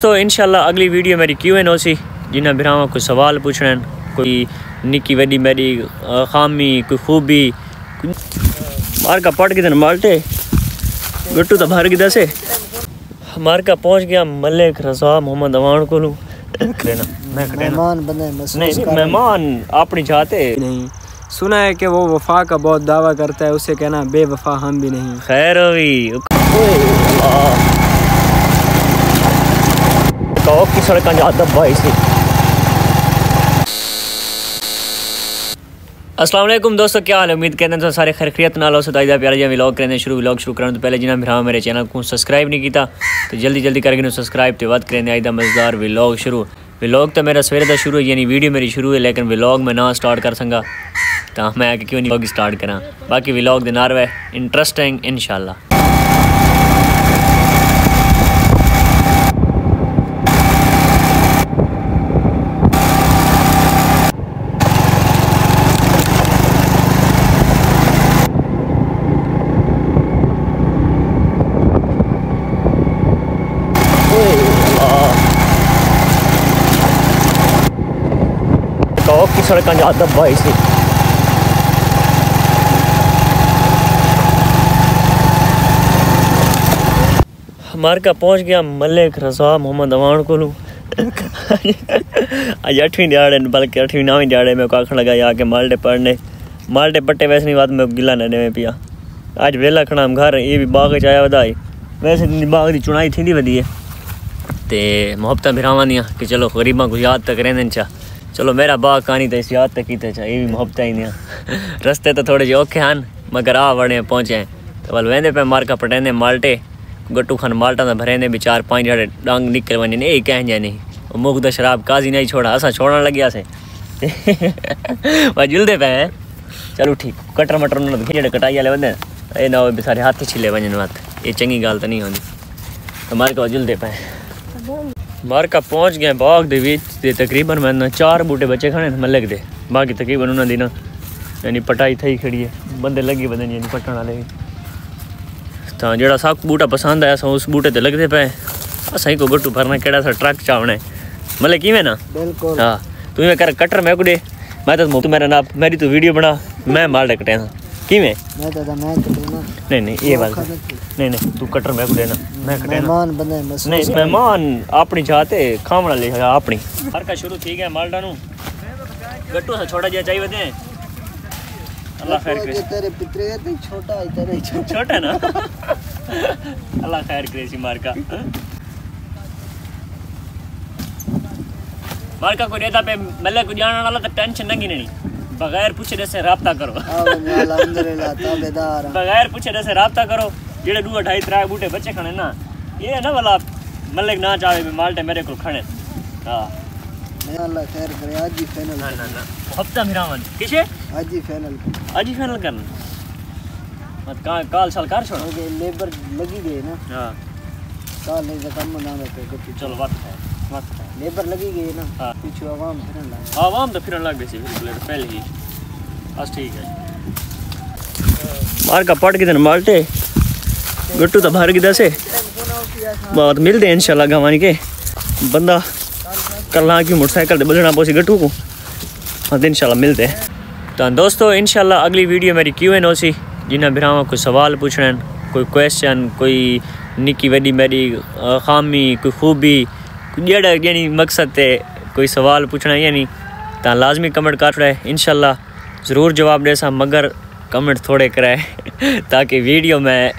तो इंशाल्लाह अगली वीडियो मेरी Q&A सी जिन्हें भरावा कोई सवाल पूछना कोई निकी वडी मेरी खामी कोई खूबी मार का पट किधर माल्टे गट्टू तो भर किधर से मार का पहुंच गया मलिक रज़ा मोहम्मद अवान को मेहमान अपनी चाहते नहीं। सुना है कि वो वफा का बहुत दावा करता है, उसे कहना बेवफा हम भी नहीं। खैर की सड़क भाई से। अस्सलाम वालेकुम दोस्तों, क्या हाल है? उम्मीद करते हैं सारे खैरियत नाल हो। सदा प्यारा जी व्लॉग करने व्लॉग शुरू करने तो पहले जिन्हें भरा मेरे चैनल को सब्सक्राइब नहीं किया तो जल्दी करके सब्सक्राइब तो वध करें। आइदा मज़ेदार व्लॉग शुरू। व्लॉग तो मेरा सवेरे का शुरू यानी वीडियो मेरी शुरू है, लेकिन व्लॉग मैं ना स्टार्ट कर संगा तो मैं क्यों नहीं व्लॉग स्टार्ट करा। बाकी व्लॉग दे नार है इंटरेस्टिंग इंशाल्लाह। की सड़क भाई से मार का पहुंच गया मलिक रज़ा मोहम्मद अवान को आज 8वीं दिहाड़े बल्कि 8वीं 9वीं दिहाड़े में आखन लगा आके माल्टे पढ़ने माल्टे पट्टे वैसे नहीं बात में गिला नने में पिया। आज वेला खड़ा हम घर ये भी बाग चाया वधाई वैसे बाग की चुनाई थी वधी है तो मुहब्बत बिरावां दियां कि चलो गरीबां को याद तक रहने चा। चलो मेरा बाग कहानी तो इस याद तक की ये भी मुहब्बत ही नहीं। रस्ते तो थोड़े जे औखे हैं मगर आ वड़े पहुँचे तो वल वेंदे पे मार्का पटेंदे माल्टे गट्टू खान माल्टा तो भरेंदे भी 4-5 जड़े डांग निकल वने ये कह नहीं मुख तो शराब काजी नहीं छोड़ा असा छोड़न लग्या से वह जुलदे पे हैं। चलो ठीक कटर मटर उन्होंने जेडे कटाई वाले बंदे ये ना हो सारे हाथ छिले वजन मत ये चंगी गल तो नहीं होती तो मार्का जुलदे पे मार्का पहुँच गए बाग दे विच तकरीबन मैं 4 बूटे बच्चे खाने मलिक दे बाकी तकरीबन उन्होंने ना यानी पटाई थी खड़ी है बंदे लगे बंदे यानी पटन वाले तो जोड़ा सब बूटा पसंद आया उस बूटे तो लगते पे असा ही को गट्टू भरना केड़ा सा ट्रक चावना है मतलब किवें ना बिल्कुल। हाँ तू मैं कर कटर मैं कुडे मैं तो तू मेरा ना मेरी तो वीडियो बना मैं माल कटे किवें नहीं ये बात नहीं तू कटर मैं कुडे ना मैं कटे नहीं मेहमान अपनी चाहते खावना ले अपनी हर का शुरू ठीक है माल्टा नु गट्टू सा छोटा जिहा चाहिए थे अल्लाह खैर करे तेरे पितरे ते छोटा ना अल्लाह खैर करे सी मार्का को रेता पे मल्ले को जाने वाला तो टेंशन नहीं बगैर पूछे से राब्ता करो अल्हम्दुलिल्लाह ताबेदार बगैर पूछे से राब्ता करो जेड़े 2-2.5-3 बूटे बच्चे खाने ना ये ना वाला मल्लिक ना चाहे भी माल्टे मेरे को खाने। हां अल्लाह खैर करे आज ही फाइनल ना हफ्ता मिरावन किसे आज ही फाइनल करना मत काल साल कर छोड़ लेबर लगी गई ना। हां काल नहीं तो कम ना पे चलो बात लेबर लगी गई ना। हां पीछे आवाम तो फिरन लग गई थी पहले ही बस ठीक है। मार का पट किधर माल्टे गट्टू तो भर किधर से बहुत मिलते हैं इंशाल्लाह गवानी के बंदा कल की मोटरसाइकिल बदलना पोसी गट्टू को हाँ इंशाल्लाह मिलते हैं। तो दोस्तों इंशाल्लाह अगली वीडियो मेरी Q&A सी जिन्हें भरावा कोई सवाल पूछना कोई क्वेश्चन कोई निकी वडी मेरी खामी कोई खूबी जेड़ा यानी मकसद है कोई सवाल पूछना यानी तो लाजमी कमेंट कर रहे इंशाल्लाह ज़रूर जवाब दे सा मगर कमेंट थोड़े कराए ताकि वीडियो में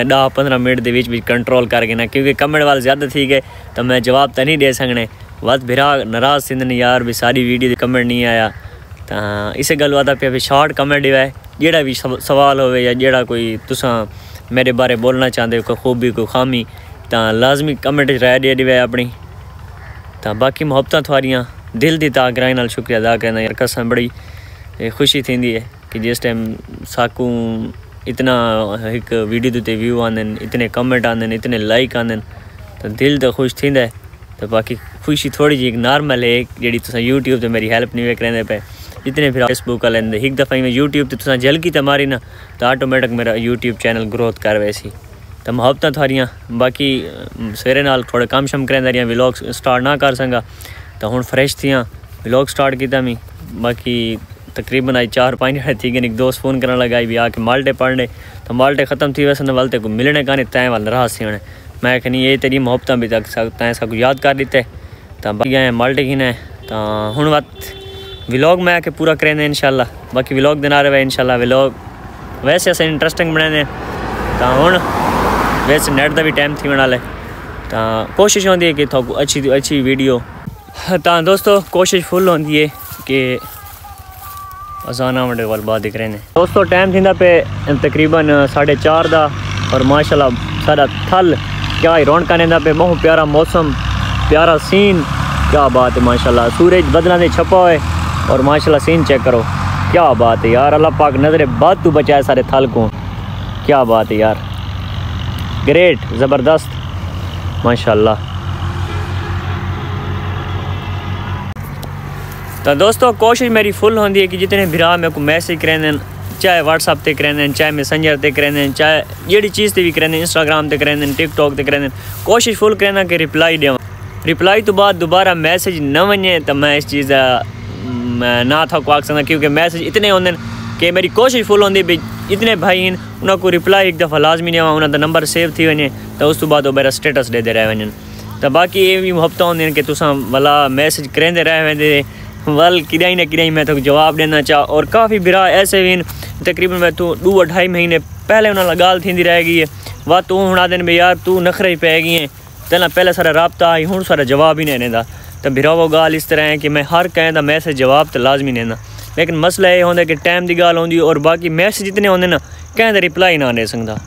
10-15 मिनट के बीच कंट्रोल करके ना क्योंकि कमेंट वाले ज़्यादा थी गए तो मैं जवाब तो नहीं दे सकने वत भिरा नाराज़ थी नहीं यार भी सारी वीडियो कमेंट नहीं आया तो इस गल आता पे शॉर्ट कमेंट है जेड़ा भी सवाल हो या जेड़ा कोई तुसा मेरे बारे बोलना चाहते कोई खूबी कोई खामी तो लाजमी कमेंट राय दे दी अपनी तो बाकी मुहब्बत थोड़ियाँ दिल की ताकराई नाल शुक्रिया अदा करना यार कसम बड़ी खुशी थी है कि जिस टाइम साकू इतना एक वीडियो ते व्यू आंदे इतने कमेंट आंदे इतने लाइक आंदे तो दिल तो खुश थी तो बाकी खुशी थोड़ी जी नॉर्मल है जी तुम यूट्यूब तो मेरी हेल्प नहीं करें पे जितने फिर फेसबुक वाले एक दफ़ा मैं यूट्यूब तो झलकी तो मारी ना तो ऑटोमेटिक मेरा यूट्यूब चैनल ग्रोथ कर वैसी तो मुहब्बतां थारियां बाकी सवेरे नाल थोड़े कम शम करेंदा रहियां व्लॉग स्टार्ट ना कर संगा तो हुण फ्रेश थियां व्लॉग स्टार्ट कीता मैं बाकी तकरीबन आई 4-5 घंटे थी गए। एक दोस्त फ़ोन करने लगा भी आके माल्टे पढ़ने तो माल्टे ख़त्म थी वैसे वाल को मिलने का नहीं तैं वाल नाराज़ सी होने मैं कहनी ये तेरी मुहब्बतां भी तक तैं सब याद कर लीते तो बाकी गए माल्टे की ने तो हुण वक्त व्लॉग मैं आके पूरा करेंगे इंशाल्लाह। बाकी व्लॉग देना रहे इंशाल्लाह व्लॉग वैसे असें इंटरेस्टिंग बनाने तो हुण वैसे नेट का भी टाइम थी वाला तो कोशिश होती है कि थोड़ा अच्छी वीडियो तो दोस्तों कोशिश फुल होती है कि अजाना वंडे वाल बाद दिख रहे हैं दोस्तों। टाइम थी पे तकरीबन 4:30 का और माशाल्लाह सारा थल क्या ही रौनक ने पे बहुत प्यारा मौसम प्यारा सीन क्या बात है माशाल्लाह। सूरज बदला ने छपा हुए और माशाल्लाह सीन चेक करो क्या बात है यार। अल्लाह पाक नज़रे बाद तू बचाए सारे थल को क्या बात है यार ग्रेट ज़बरदस्त माशाल्लाह। तो दोस्तों कोशिश मेरी फुल होती है कि जितने भरा मेरे को मैसेज करें चाहे व्हाट्सअप ते करें चाहे मैसेंजर ते करें चाहे जी चीज़ ते भी करें इंस्टाग्राम ते करें टिकटॉक ते करें कोशिश फुल करना कि रिप्लाई देव रिप्लाई तो बाद दोबारा मैसेज न वने तो मैं इस चीज़ ना था को आख सकता क्योंकि मैसेज इतने होंगे कि मेरी कोशिश फुल होती भी इतने भाई हैं उनको रिप्लाई एक दफ़ा लाजमी देवा उन्होंने नंबर सेव थी वने तो उस तो बाद वो मेरा स्टेटस दे रहे वन तो बाकी ये भी मुहब्बत होंगे कि तुसा वाला मैसेज करेंदे रह वेंदे वल किराई न किराई मैं तो जवाब देना चाह। और काफ़ी बिरा ऐसे भी तकरीबन मैं तू 2-2.5 महीने पहले उन्होंने गाल थी रह गई है वह तू हुणा दिन भी यार तू नखरे ही पै गई है तेना पहले सारा रबता आई हूँ सारा जवाब ही नहीं देता तो बिरा वो गाल इस तरह है कि मैं हर कहें मैसेज जवाब तो लाजमी देना लेकिन मसला ये होंगे कि टाइम की गाल होंगी और बाकी मैसेज जितने होंगे ना कहें रिप्लाई ना दे सकता।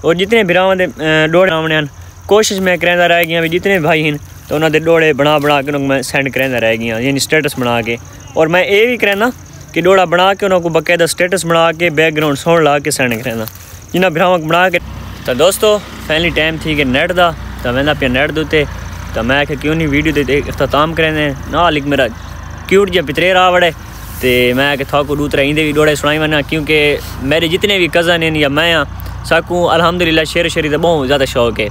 और जितने बिरावान के डोड़े आने कोशिश मैं करेंदा रह गया भी जितने भाई हैं तो उन्होंने डोड़े बना के मैं सेंड करेंदा रह गया यानी स्टेटस बना के। और मैं ये भी करना कि डोड़ा बना के उन्होंने बाकायदा स्टेटस बना के बैकग्राउंड साउंड ला के सेंड करना जिन्हें बिरावान बना के। तो दोस्तों फाइनली टाइम थी कि नेट का तो मैं पे नेट दूते तो मैं क्यों नहीं वीडियो दे अख्ताम करें ना लिख मेरा क्यूट जहा पितरेर आ वड़े तो मैं थोड़ा दूसरा इंदे भी डोड़े सुनाई वना क्योंकि मेरे जितने भी कज़न हैं या मैं साकू अल्हम्दुलिल्लाह शेर शरी का बहुत ज़्यादा शौक है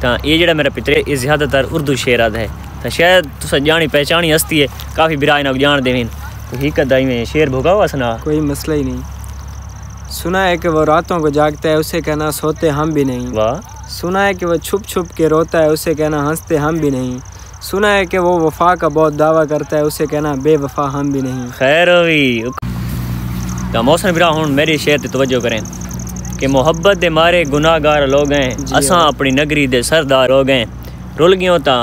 तो ये जो मेरा पितरे ये ज़्यादातर उर्दू शेराद है तो शायद तुम जानी पहचानी हस्ती है काफ़ी बिरा इन्होंने जान देवें तो ही कदाई में शेर भुगा हुआ सुना कोई मसला ही नहीं। सुना है कि वो रातों को जागता है उसे कहना सोते हम भी नहीं। वाह। सुना है कि वो छुप छुप के रोता है उसे कहना हंसते हम भी नहीं। सुना है कि वो वफा का बहुत दावा करता है उसे कहना बेवफा हम भी नहीं। खैर हुई तो मौसम बिरा हूँ मेरी शेर ते तवज्जो करें कि मोहब्बत दे मारे गुनाहगार लोग हैं असां अपनी नगरी दे सरदार हो गए रुल गयों ता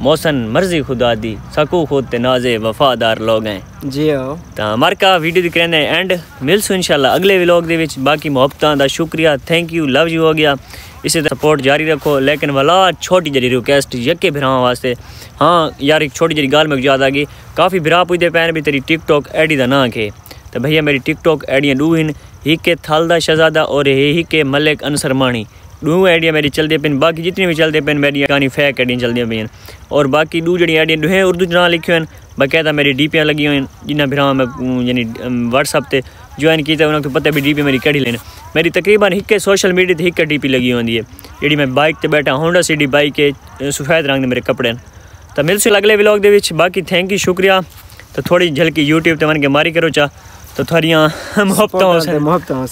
मौसन मर्जी खुदा दी सकू खुद ते नाजे वफादार लोग हैं जी आओ तो हमारे का वीडियो दिख रहे एंड मिलसू इंशाल्लाह अगले व्लॉग दे विच। बाकी मुहब्बतां दा शुक्रिया थैंक यू लव यू हो गया इसी तरह सपोर्ट जारी रखो लेकिन वाला छोटी जरी रिक्वेस्ट यके भरावां वास्ते हाँ यार एक छोटी जरी गाल में याद आ गई काफ़ी बिरा पुछते पैन भी तेरी टिकटॉक आईडी का ना के तो भैया मेरी टिकटॉक आईडियाँ 2 हैं एक थल दा शहजादा और एक मलिक अनसर मानी 2 आईडिया मेरी चलती पेन बाकी जितनी भी चलते पेन मेरी कहानी फैक आईडियाँ चलती पे और बाकी 2 जड़ी आईडियाँ 2 उर्दू ना लिखियो हैं बाकायदा मेरी डीपियाँ लगी हुई जिन्हें भरा मैं यानी व्हाट्सअप से ज्वाइन किया उन्होंने पता भी डीपी मेरी कड़ी लेने मेरी तकरीबन एक सोशल मीडिया से एक डीपी लगी होती है जी मैं बाइक पर बैठा होंडा सिटी बाइक है सफ़ेद रंग मेरे कपड़े तो मिलसे अगले व्लॉग दे विच। बाकी थैंक यू शुक्रिया तो थोड़ी झलकी यूट्यूब ते मन के मारी करो चा तो थोड़ियाँ मुहब्बतां